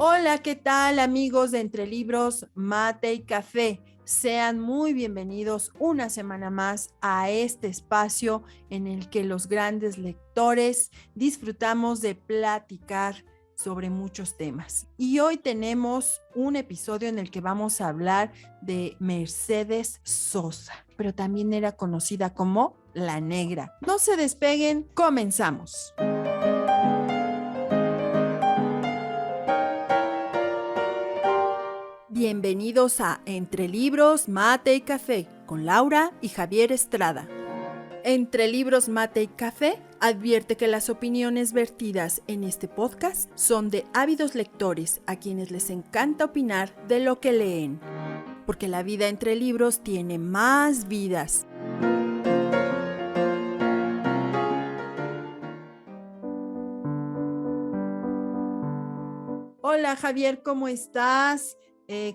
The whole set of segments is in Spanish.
Hola, ¿qué tal amigos de Entre Libros, Mate y Café? Sean muy bienvenidos una semana más a este espacio en el que los grandes lectores disfrutamos de platicar sobre muchos temas. Y hoy tenemos un episodio en el que vamos a hablar de Mercedes Sosa, pero también era conocida como La Negra. No se despeguen, comenzamos. Bienvenidos a Entre Libros, Mate y Café con Laura y Javier Estrada. Entre Libros, Mate y Café advierte que las opiniones vertidas en este podcast son de ávidos lectores a quienes les encanta opinar de lo que leen, porque la vida entre libros tiene más vidas. Hola Javier, ¿cómo estás?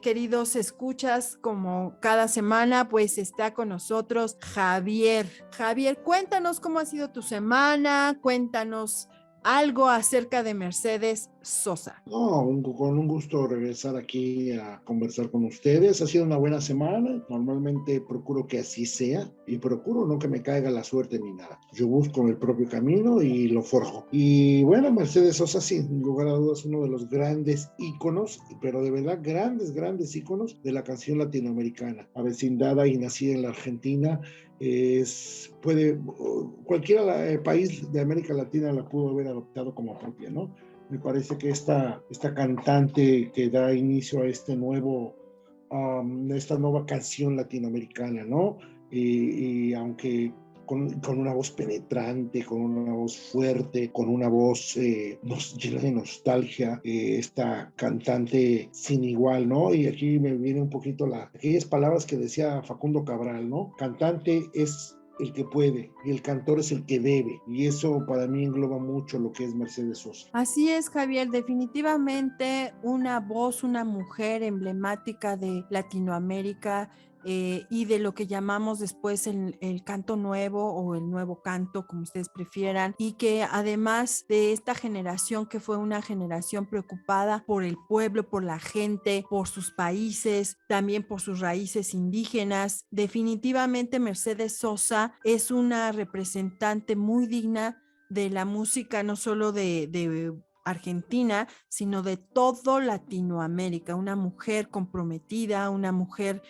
Queridos escuchas, como cada semana, pues está con nosotros Javier. Javier, cuéntanos cómo ha sido tu semana, cuéntanos algo acerca de Mercedes Sosa. No, con un gusto regresar aquí a conversar con ustedes. Ha sido una buena semana. Normalmente procuro que así sea y procuro no que me caiga la suerte ni nada. Yo busco el propio camino y lo forjo. Y bueno, Mercedes Sosa, sí, sin lugar a dudas, uno de los grandes íconos, pero de verdad grandes íconos de la canción latinoamericana. Avecindada y nacida en la Argentina, cualquier país de América Latina la pudo haber adoptado como propia, ¿no? Me parece que esta cantante que da inicio a esta nueva canción latinoamericana, ¿no? Y aunque con una voz penetrante, con una voz fuerte, con una voz llena de nostalgia, esta cantante sin igual, ¿no? Y aquí me viene un poquito aquellas palabras que decía Facundo Cabral, ¿no? Cantante es el que puede y el cantor es el que debe, y eso para mí engloba mucho lo que es Mercedes Sosa. Así es, Javier, definitivamente una voz, una mujer emblemática de Latinoamérica, y de lo que llamamos después el canto nuevo o el nuevo canto, como ustedes prefieran, y que además de esta generación que fue una generación preocupada por el pueblo, por la gente, por sus países, también por sus raíces indígenas, definitivamente Mercedes Sosa es una representante muy digna de la música, no solo de Argentina, sino de todo Latinoamérica, una mujer comprometida, una mujer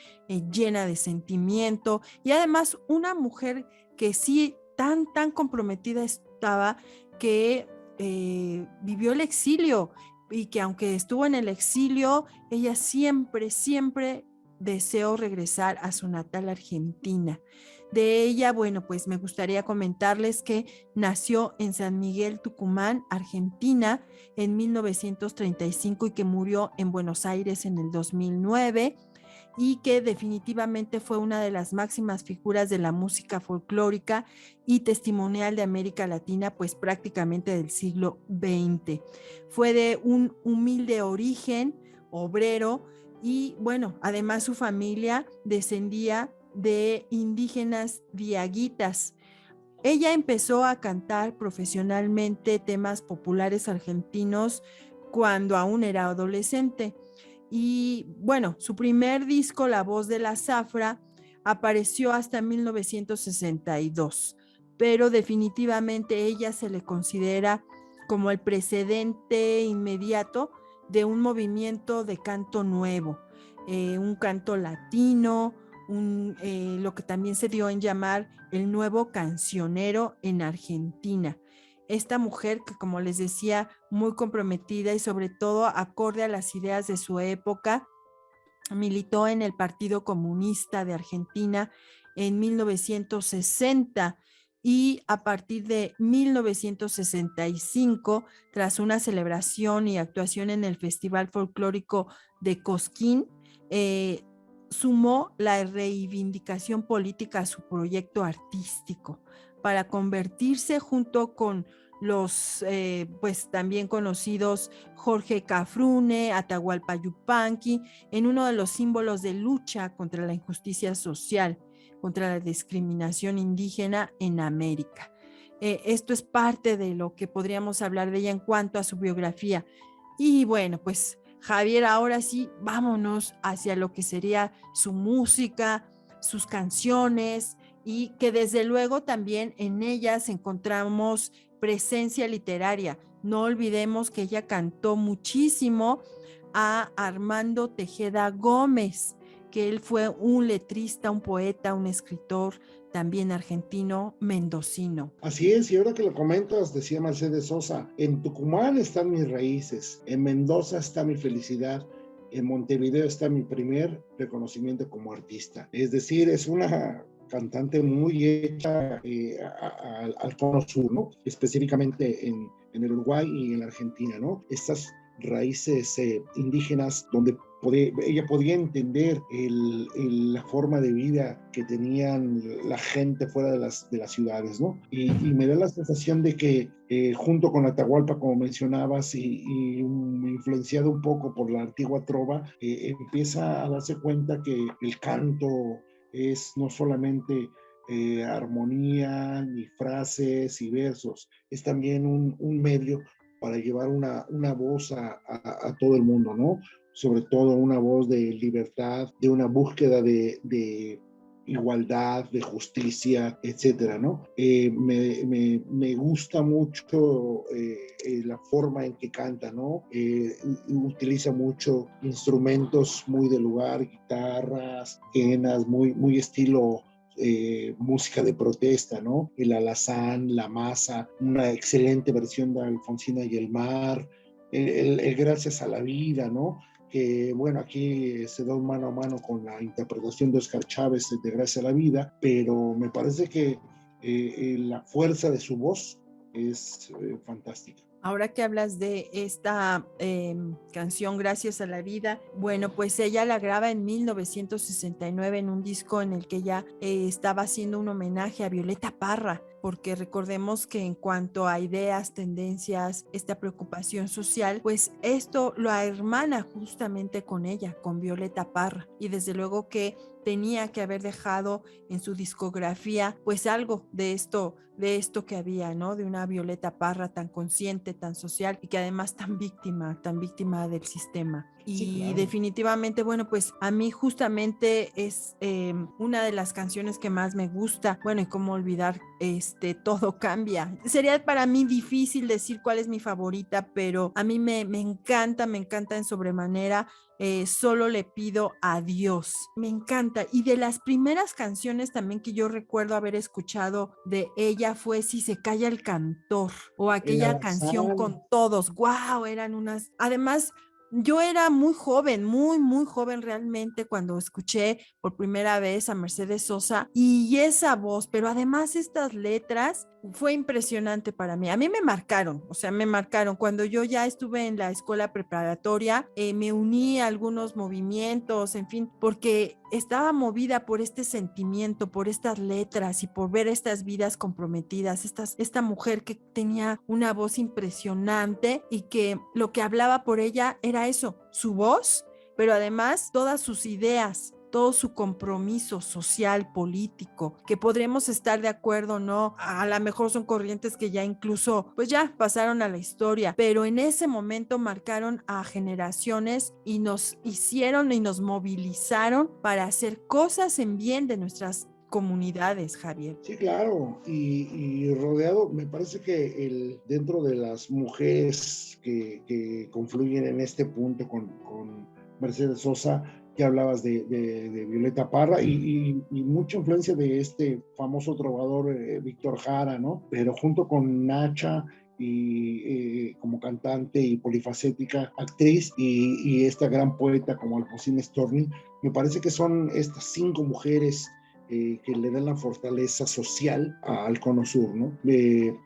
llena de sentimiento y además una mujer que sí tan comprometida estaba que vivió el exilio y que aunque estuvo en el exilio, ella siempre deseó regresar a su natal Argentina. De ella, bueno, pues me gustaría comentarles que nació en San Miguel, Tucumán, Argentina, en 1935 y que murió en Buenos Aires en el 2009 y que definitivamente fue una de las máximas figuras de la música folclórica y testimonial de América Latina, pues prácticamente del siglo XX. Fue de un humilde origen, obrero, y bueno, además su familia descendía de indígenas diaguitas. Ella empezó a cantar profesionalmente temas populares argentinos cuando aún era adolescente. Y bueno, su primer disco, La Voz de la Zafra, apareció hasta 1962, pero definitivamente ella se le considera como el precedente inmediato de un movimiento de canto nuevo, un canto latino, lo que también se dio en llamar el nuevo cancionero en Argentina. Esta mujer que, como les decía, muy comprometida y sobre todo acorde a las ideas de su época, militó en el Partido Comunista de Argentina en 1960 y a partir de 1965, tras una celebración y actuación en el Festival Folclórico de Cosquín, sumó la reivindicación política a su proyecto artístico para convertirse junto con los pues también conocidos Jorge Cafrune, Atahualpa Yupanqui, en uno de los símbolos de lucha contra la injusticia social, contra la discriminación indígena en América. Esto es parte de lo que podríamos hablar de ella en cuanto a su biografía. Y bueno, pues Javier, ahora sí, vámonos hacia lo que sería su música, sus canciones, y que desde luego también en ellas encontramos presencia literaria. No olvidemos que ella cantó muchísimo a Armando Tejeda Gómez, que él fue un letrista, un poeta, un escritor también argentino, mendocino. Así es, y ahora que lo comentas, decía Mercedes Sosa, en Tucumán están mis raíces, en Mendoza está mi felicidad, en Montevideo está mi primer reconocimiento como artista. Es decir, es una cantante muy hecha al cono sur, ¿no? Específicamente en el Uruguay y en la Argentina, ¿no? Estas raíces indígenas donde ella podía entender la forma de vida que tenían la gente fuera de las ciudades, ¿no? Y me da la sensación de que junto con Atahualpa, como mencionabas, y influenciado un poco por la antigua trova, empieza a darse cuenta que el canto es no solamente armonía, ni frases y versos, es también un medio para llevar una voz a todo el mundo, ¿no? Sobre todo una voz de libertad, de una búsqueda de igualdad, de justicia, etcétera, ¿no? Me gusta mucho la forma en que canta, ¿no? Utiliza mucho instrumentos muy de lugar, guitarras, quenas, muy estilo música de protesta, ¿no? El alazán, la masa, una excelente versión de Alfonsina y el mar, el Gracias a la vida, ¿no? Que bueno, aquí se da un mano a mano con la interpretación de Oscar Chávez de Gracias a la vida, pero me parece que la fuerza de su voz es fantástica. Ahora que hablas de esta canción Gracias a la vida, bueno, pues ella la graba en 1969 en un disco en el que ella estaba haciendo un homenaje a Violeta Parra, porque recordemos que en cuanto a ideas, tendencias, esta preocupación social, pues esto lo hermana justamente con ella, con Violeta Parra, y desde luego que tenía que haber dejado en su discografía pues algo de esto que había, ¿no? De una Violeta Parra tan consciente, tan social y que además tan víctima del sistema. Sí, Y claro. definitivamente, bueno, pues a mí justamente es una de las canciones que más me gusta. Bueno, y cómo olvidar Todo Cambia. Sería para mí difícil decir cuál es mi favorita, pero a mí me encanta en sobremanera. Solo le pido a Dios. Me encanta. Y de las primeras canciones también que yo recuerdo haber escuchado de ella fue Si se calla el cantor o El aquella canción alazán. con todos. ¡Wow! Eran unas... Además, yo era muy joven, muy joven realmente cuando escuché por primera vez a Mercedes Sosa y esa voz, pero además estas letras fue impresionante para mí. A mí me marcaron, o sea, me marcaron. Cuando yo ya estuve en la escuela preparatoria, me uní a algunos movimientos, en fin, porque estaba movida por este sentimiento, por estas letras y por ver estas vidas comprometidas, esta mujer que tenía una voz impresionante y que lo que hablaba por ella era eso, su voz, pero además todas sus ideas, todo su compromiso social, político, que podremos estar de acuerdo o no, a lo mejor son corrientes que ya incluso, pues ya pasaron a la historia, pero en ese momento marcaron a generaciones y nos hicieron y nos movilizaron para hacer cosas en bien de nuestras comunidades, Javier. Sí, claro, y rodeado, me parece que dentro de las mujeres que confluyen en este punto con Mercedes Sosa, que hablabas de Violeta Parra y mucha influencia de este famoso trovador Víctor Jara, ¿no? Pero junto con Nacha y como cantante y polifacética actriz y esta gran poeta como Alfonsina Storni, me parece que son estas 5 mujeres que le dan la fortaleza social al Cono Sur, ¿no?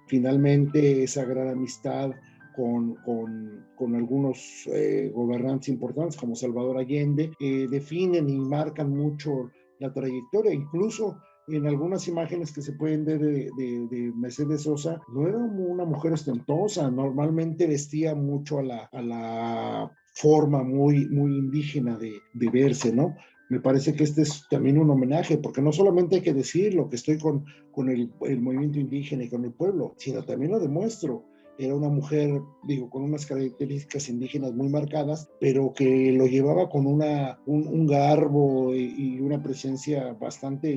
Finalmente esa gran amistad con algunos gobernantes importantes como Salvador Allende, definen y marcan mucho la trayectoria, incluso en algunas imágenes que se pueden ver de Mercedes Sosa, no era una mujer ostentosa, normalmente vestía mucho a la forma muy indígena de verse, ¿no? Me parece que este es también un homenaje, porque no solamente hay que decirlo, que estoy con el movimiento indígena y con el pueblo, sino también lo demuestro. era una mujer, digo, con unas características indígenas muy marcadas, pero que lo llevaba con un garbo y una presencia bastante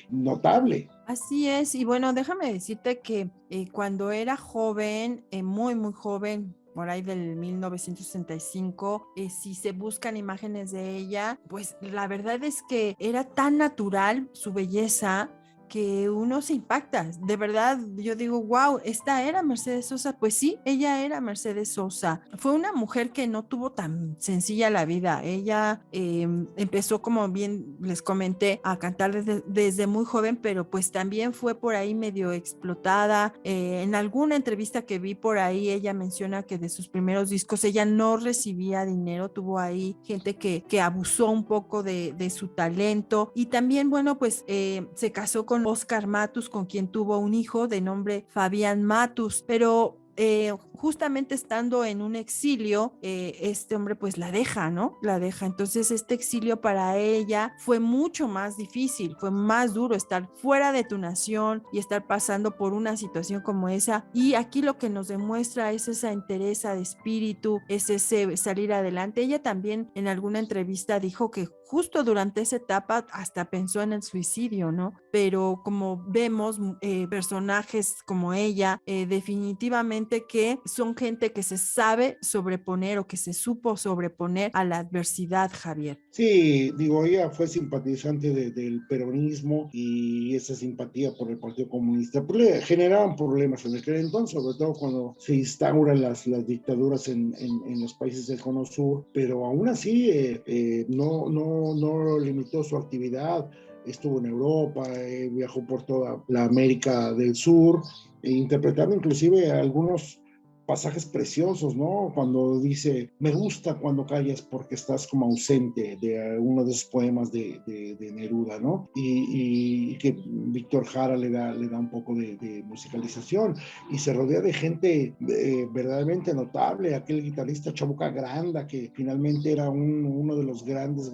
notable. Así es, y bueno, déjame decirte que cuando era joven, muy, muy joven, por ahí del 1965, si se buscan imágenes de ella, pues la verdad es que era tan natural su belleza que uno se impacta. De verdad, yo digo, wow, esta era Mercedes Sosa. Pues sí, ella era Mercedes Sosa. Fue una mujer que no tuvo tan sencilla la vida. Ella empezó, como bien les comenté, a cantar desde muy joven, pero pues también fue por ahí medio explotada. En alguna entrevista que vi por ahí, ella menciona que de sus primeros discos ella no recibía dinero, tuvo ahí gente que abusó un poco de su talento, y también, bueno, pues se casó con Oscar Matus, con quien tuvo un hijo de nombre Fabián Matus, pero justamente estando en un exilio, este hombre pues la deja, ¿no? La deja. Entonces este exilio para ella fue mucho más difícil, fue más duro estar fuera de tu nación y estar pasando por una situación como esa. Y aquí lo que nos demuestra es esa entereza de espíritu, es ese salir adelante. Ella también en alguna entrevista dijo que justo durante esa etapa hasta pensó en el suicidio, ¿no? Pero como vemos, personajes como ella, definitivamente que son gente que se sabe sobreponer o que se supo sobreponer a la adversidad, Javier. Sí, digo, ella fue simpatizante del peronismo y esa simpatía por el Partido Comunista pues, le generaban problemas en aquel entonces, sobre todo cuando se instauran las dictaduras en los países del Cono Sur, pero aún así no limitó su actividad. Estuvo en Europa, viajó por toda la América del Sur, interpretando inclusive algunos pasajes preciosos, ¿no? Cuando dice, me gusta cuando callas porque estás como ausente, de uno de esos poemas de Neruda, ¿no? Y que Víctor Jara le da un poco de musicalización y se rodea de gente verdaderamente notable, aquel guitarrista Chabuca Granda, que finalmente era uno de los grandes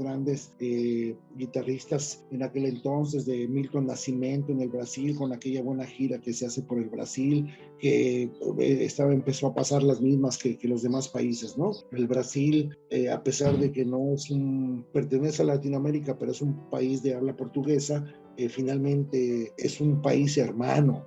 guitarristas en aquel entonces, de Milton Nascimento en el Brasil, con aquella buena gira que se hace por el Brasil, que empezó a pasar las mismas que los demás países, ¿no? El Brasil, a pesar de que no pertenece a Latinoamérica, pero es un país de habla portuguesa, finalmente es un país hermano.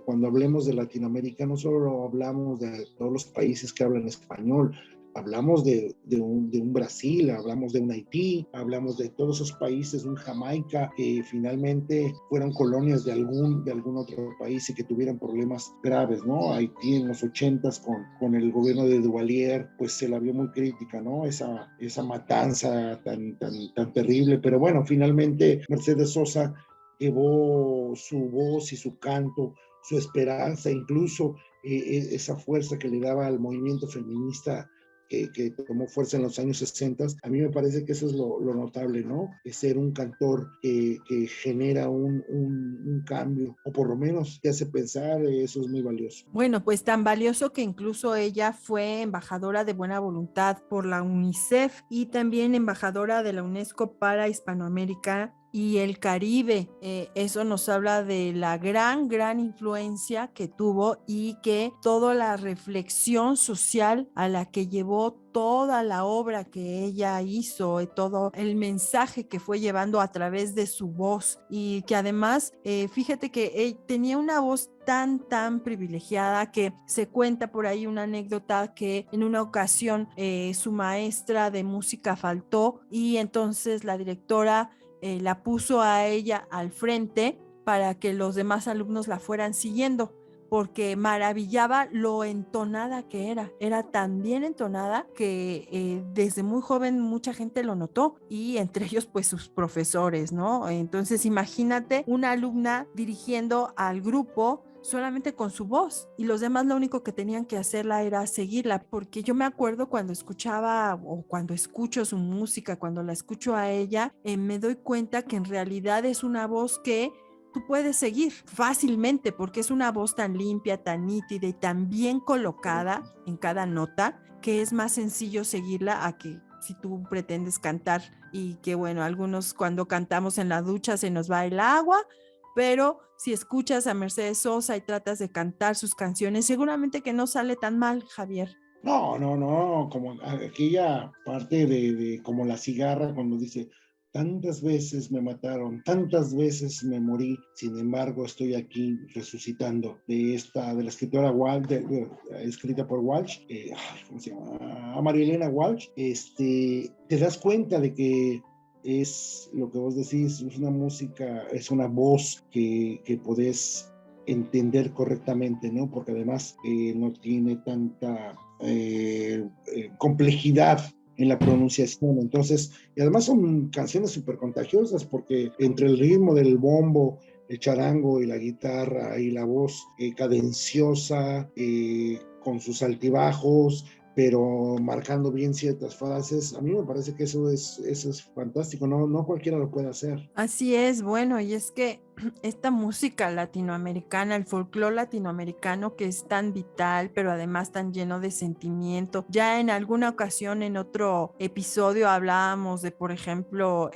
Cuando hablemos de Latinoamérica, no solo hablamos de todos los países que hablan español, hablamos de un Brasil, hablamos de un Haití, hablamos de todos esos países, un Jamaica, que finalmente fueron colonias de algún otro país y que tuvieran problemas graves, ¿no? Haití en los 80s con el gobierno de Duvalier, pues se la vio muy crítica, ¿no? Esa matanza tan terrible, pero bueno, finalmente Mercedes Sosa llevó su voz y su canto, su esperanza, incluso esa fuerza que le daba al movimiento feminista que tomó fuerza en los años 60. A mí me parece que eso es lo notable, ¿no? Es ser un cantor que genera un cambio, o por lo menos te hace pensar, eso es muy valioso. Bueno, pues tan valioso que incluso ella fue embajadora de buena voluntad por la UNICEF y también embajadora de la UNESCO para Hispanoamérica y el Caribe. Eso nos habla de la gran influencia que tuvo y que toda la reflexión social a la que llevó toda la obra que ella hizo, todo el mensaje que fue llevando a través de su voz, y que además, fíjate que tenía una voz tan privilegiada que se cuenta por ahí una anécdota que en una ocasión su maestra de música faltó y entonces la directora la puso a ella al frente para que los demás alumnos la fueran siguiendo, porque maravillaba lo entonada que era tan bien entonada que desde muy joven mucha gente lo notó, y entre ellos pues sus profesores, ¿no? Entonces imagínate una alumna dirigiendo al grupo solamente con su voz, y los demás lo único que tenían que hacerla era seguirla, porque yo me acuerdo cuando escuchaba o cuando escucho su música, cuando la escucho a ella, me doy cuenta que en realidad es una voz que tú puedes seguir fácilmente, porque es una voz tan limpia, tan nítida y tan bien colocada en cada nota, que es más sencillo seguirla a que si tú pretendes cantar, y que bueno, algunos cuando cantamos en la ducha se nos va el agua, pero si escuchas a Mercedes Sosa y tratas de cantar sus canciones, seguramente que no sale tan mal, Javier. No, no, no, como aquella parte de como la cigarra cuando dice, tantas veces me mataron, tantas veces me morí, sin embargo estoy aquí resucitando, de la escritora Walsh, escrita por Walsh, ¿cómo se llama? A María Elena Walsh, te das cuenta de que es lo que vos decís, es una música, es una voz que podés entender correctamente, ¿no? Porque además no tiene tanta complejidad en la pronunciación. Entonces, y además son canciones súper contagiosas porque entre el ritmo del bombo, el charango y la guitarra y la voz cadenciosa, con sus altibajos, pero marcando bien ciertas frases, a mí me parece que eso es fantástico, no, no cualquiera lo puede hacer. Así es, bueno, y es que esta música latinoamericana, el folclore latinoamericano que es tan vital, pero además tan lleno de sentimiento. Ya en alguna ocasión, en otro episodio, hablábamos de, por ejemplo,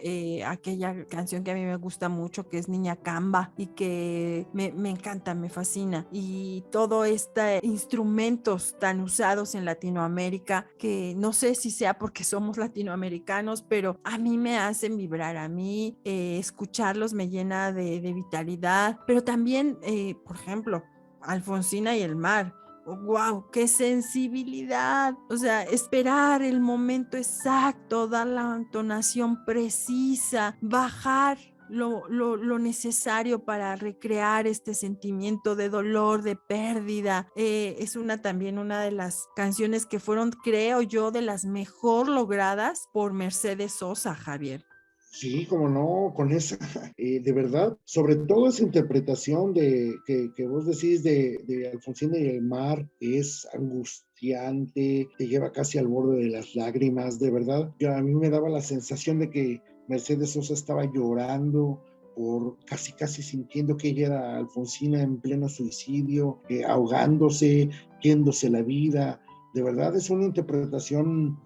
aquella canción que a mí me gusta mucho, que es Niña Camba, y que me encanta, me fascina. Y todo este instrumentos tan usados en Latinoamérica, que no sé si sea porque somos latinoamericanos, pero a mí me hacen vibrar, a mí escucharlos me llena de vitalidad, pero también, por ejemplo, Alfonsina y el mar. ¡Wow! ¡Qué sensibilidad! O sea, esperar el momento exacto, dar la entonación precisa, bajar lo necesario para recrear este sentimiento de dolor, de pérdida. Es también una de las canciones que fueron, creo yo, de las mejor logradas por Mercedes Sosa, Javier. Sí, como no, con esa, de verdad, sobre todo esa interpretación que vos decís de Alfonsina y el mar, es angustiante, te lleva casi al borde de las lágrimas, de verdad. A mí me daba la sensación de que Mercedes Sosa estaba llorando, por casi sintiendo que ella era Alfonsina en pleno suicidio, ahogándose, yéndose la vida. De verdad es una interpretación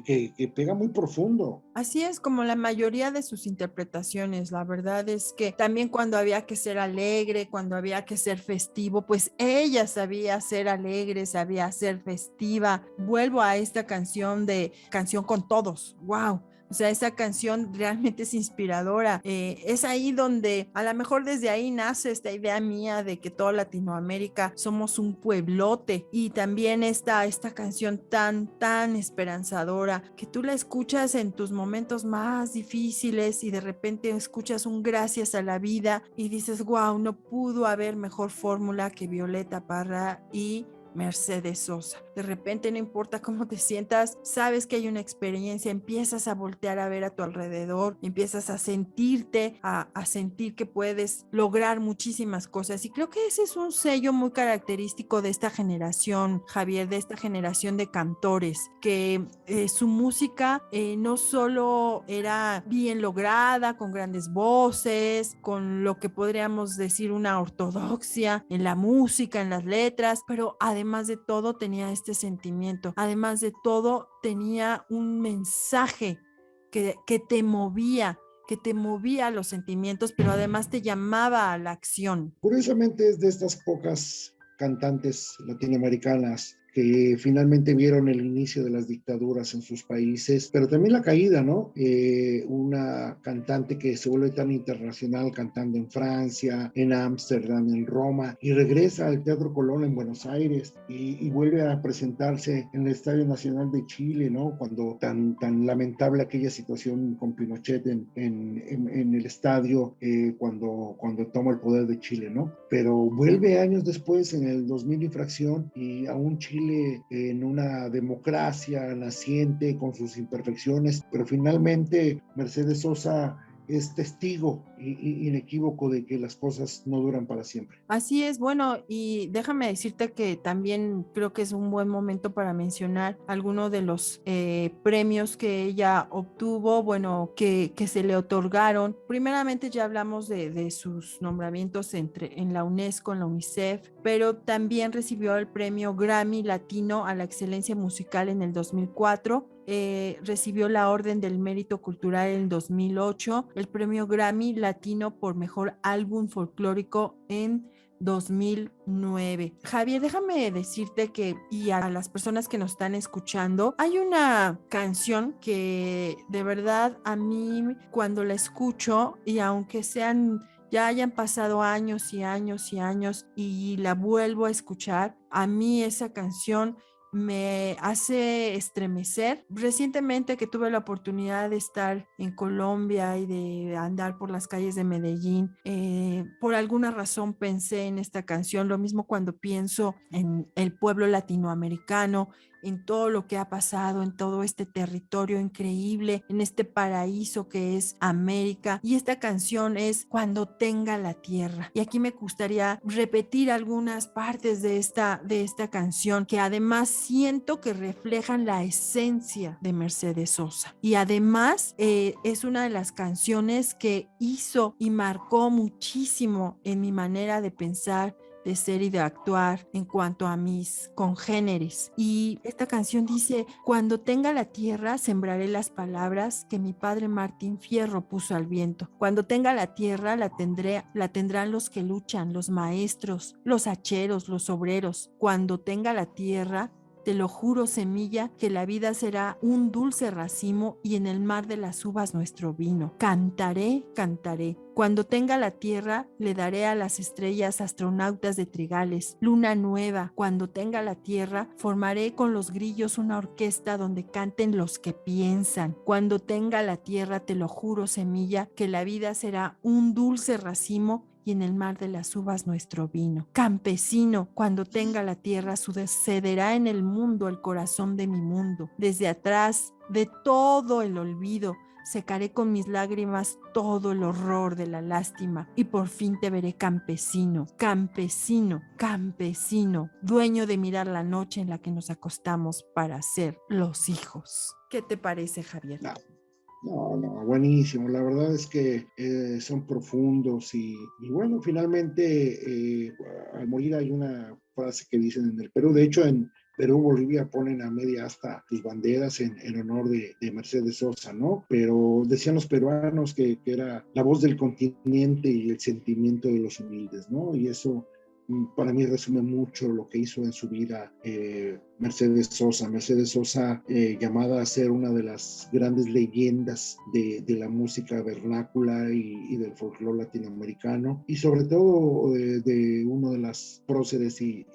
que pega muy profundo. Así es como la mayoría de sus interpretaciones. La verdad es que también cuando había que ser alegre, cuando había que ser festivo, pues ella sabía ser alegre, sabía ser festiva. Vuelvo a esta canción de Canción con Todos. ¡Wow! O sea, esa canción realmente es inspiradora. Es ahí donde a lo mejor desde ahí nace esta idea mía de que toda Latinoamérica somos un pueblote, y también esta canción tan esperanzadora que tú la escuchas en tus momentos más difíciles y de repente escuchas un gracias a la vida y dices, wow, no pudo haber mejor fórmula que Violeta Parra y Mercedes Sosa. De repente, no importa cómo te sientas, sabes que hay una experiencia, empiezas a voltear a ver a tu alrededor, empiezas a sentirte, a sentir que puedes lograr muchísimas cosas. Y creo que ese es un sello muy característico de esta generación, Javier, de esta generación de cantores, que su música no solo era bien lograda, con grandes voces, con lo que podríamos decir una ortodoxia en la música, en las letras, pero además de todo tenía este sentimiento, además de todo tenía un mensaje que te movía los sentimientos, pero además te llamaba a la acción. Curiosamente es de estas pocas cantantes latinoamericanas que finalmente vieron el inicio de las dictaduras en sus países, pero también la caída, ¿no? Una cantante que se vuelve tan internacional cantando en Francia, en Ámsterdam, en Roma, y regresa al Teatro Colón en Buenos Aires y vuelve a presentarse en el Estadio Nacional de Chile, ¿no? Cuando tan lamentable aquella situación con Pinochet en el estadio, cuando toma el poder de Chile, ¿no? Pero vuelve años después, en el 2000 y fracción, y aún Chile en una democracia naciente con sus imperfecciones, pero finalmente Mercedes Sosa es testigo inequívoco de que las cosas no duran para siempre. Así es, bueno, y déjame decirte que también creo que es un buen momento para mencionar algunos de los premios que ella obtuvo, bueno, que se le otorgaron. Primeramente ya hablamos de sus nombramientos en la UNESCO, en la UNICEF, pero también recibió el premio Grammy Latino a la excelencia musical en el 2004. recibió la Orden del Mérito Cultural en 2008, el premio Grammy Latino por Mejor Álbum Folclórico en 2009. Javier, déjame decirte que, y a las personas que nos están escuchando, hay una canción que de verdad a mí cuando la escucho, y aunque ya hayan pasado años y años y años y la vuelvo a escuchar, a mí esa canción me hace estremecer. Recientemente que tuve la oportunidad de estar en Colombia y de andar por las calles de Medellín, por alguna razón pensé en esta canción, lo mismo cuando pienso en el pueblo latinoamericano, en todo lo que ha pasado, en todo este territorio increíble, en este paraíso que es América. Y esta canción es Cuando tenga la tierra. Y aquí me gustaría repetir algunas partes de esta canción que además siento que reflejan la esencia de Mercedes Sosa. Y además es una de las canciones que hizo y marcó muchísimo en mi manera de pensar, de ser y de actuar en cuanto a mis congéneres. Y esta canción dice: cuando tenga la tierra, sembraré las palabras que mi padre Martín Fierro puso al viento. Cuando tenga la tierra, la tendrán los que luchan, los maestros, los hacheros, los obreros. Cuando tenga la tierra, te lo juro, semilla, que la vida será un dulce racimo y en el mar de las uvas nuestro vino. Cantaré, cantaré. Cuando tenga la tierra, le daré a las estrellas astronautas de trigales, luna nueva. Cuando tenga la tierra, formaré con los grillos una orquesta donde canten los que piensan. Cuando tenga la tierra, te lo juro, semilla, que la vida será un dulce racimo y en el mar de las uvas nuestro vino. Campesino, cuando tenga la tierra, sucederá en el mundo el corazón de mi mundo. Desde atrás de todo el olvido, secaré con mis lágrimas todo el horror de la lástima y por fin te veré campesino, campesino, campesino, dueño de mirar la noche en la que nos acostamos para ser los hijos. ¿Qué te parece, Javier? No, buenísimo. La verdad es que son profundos y bueno, finalmente al morir hay una frase que dicen en el Perú. De hecho, en Perú, Bolivia ponen a media asta sus banderas en honor de Mercedes Sosa, ¿no? Pero decían los peruanos que era la voz del continente y el sentimiento de los humildes, ¿no? Y eso para mí resume mucho lo que hizo en su vida Mercedes Sosa. Mercedes Sosa, llamada a ser una de las grandes leyendas de la música vernácula y del folclore latinoamericano, y sobre todo de uno de las próceres y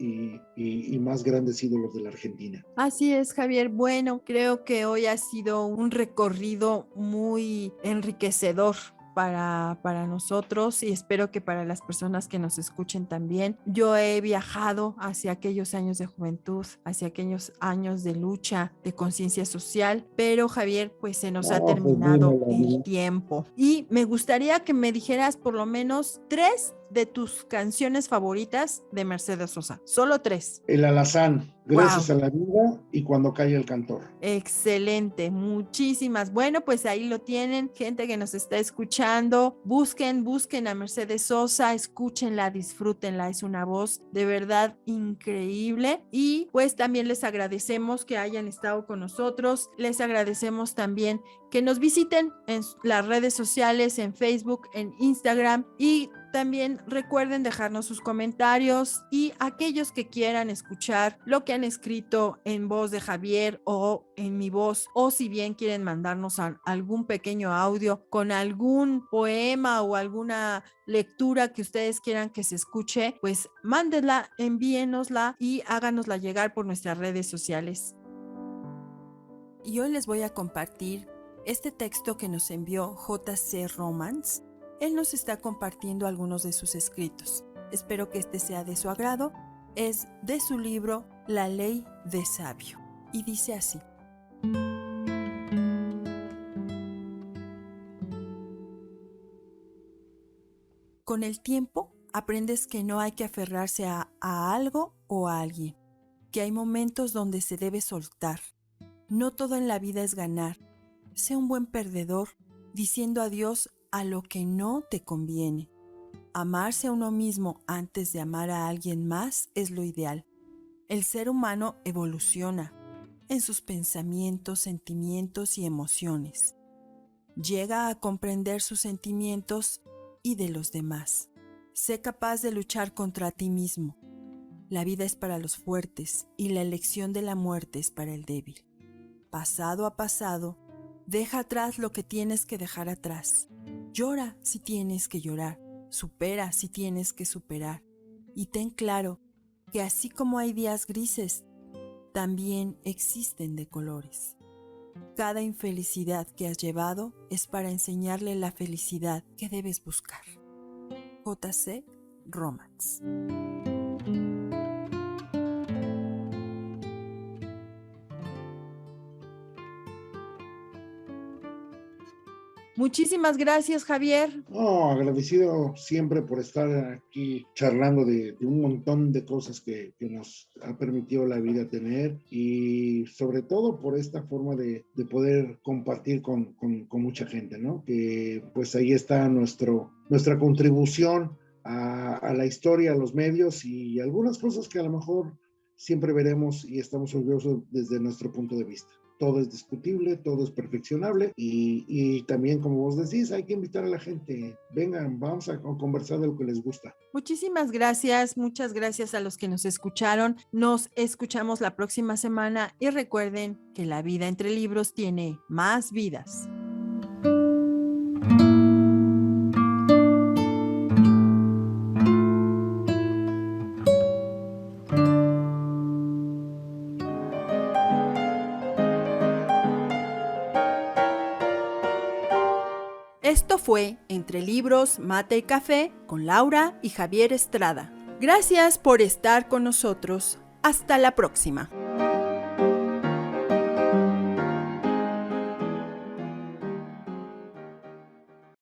más grandes ídolos de la Argentina. Así es, Javier. Bueno, creo que hoy ha sido un recorrido muy enriquecedor para nosotros y espero que para las personas que nos escuchen también. Yo he viajado hacia aquellos años de juventud, hacia aquellos años de lucha, de conciencia social, pero Javier, pues se nos ha Pues dime, terminado el tiempo y me gustaría que me dijeras por lo menos 3 de tus canciones favoritas de Mercedes Sosa. Solo 3. El Alazán, Gracias Wow. a la Vida y Cuando cae el cantor. Excelente, muchísimas. Bueno, pues ahí lo tienen, gente que nos está escuchando. Busquen a Mercedes Sosa, escúchenla, disfrútenla. Es una voz de verdad increíble. Y pues también les agradecemos que hayan estado con nosotros. Les agradecemos también que nos visiten en las redes sociales, en Facebook, en Instagram y también recuerden dejarnos sus comentarios y aquellos que quieran escuchar lo que han escrito en voz de Javier o en mi voz, o si bien quieren mandarnos algún pequeño audio con algún poema o alguna lectura que ustedes quieran que se escuche, pues mándenla, envíenosla y háganosla llegar por nuestras redes sociales. Y hoy les voy a compartir este texto que nos envió J.C. Romans. Él nos está compartiendo algunos de sus escritos. Espero que este sea de su agrado. Es de su libro La Ley de Sabio. Y dice así. Con el tiempo aprendes que no hay que aferrarse a algo o a alguien, que hay momentos donde se debe soltar. No todo en la vida es ganar. Sé un buen perdedor, diciendo adiós a lo que no te conviene. Amarse a uno mismo antes de amar a alguien más es lo ideal. El ser humano evoluciona. en sus pensamientos, sentimientos y emociones. Llega a comprender sus sentimientos y de los demás. Sé capaz de luchar contra ti mismo. La vida es para los fuertes y la elección de la muerte es para el débil. Pasado a pasado, deja atrás lo que tienes que dejar atrás. Llora si tienes que llorar. Supera si tienes que superar. Y ten claro que así como hay días grises, también existen de colores. Cada infelicidad que has llevado es para enseñarle la felicidad que debes buscar. J.C. Romans. Muchísimas gracias, Javier. No, agradecido siempre por estar aquí charlando de un montón de cosas que nos ha permitido la vida tener y sobre todo por esta forma de poder compartir con mucha gente, ¿no? Que pues ahí está nuestra contribución a la historia, a los medios y algunas cosas que a lo mejor siempre veremos y estamos orgullosos desde nuestro punto de vista. Todo es discutible, todo es perfeccionable y también, como vos decís, hay que invitar a la gente, vengan, vamos a conversar de lo que les gusta. Muchísimas gracias, muchas gracias a los que nos escucharon. Nos escuchamos la próxima semana y recuerden que la vida entre libros tiene más vidas. Esto fue Entre Libros, Mate y Café con Laura y Javier Estrada. Gracias por estar con nosotros. Hasta la próxima.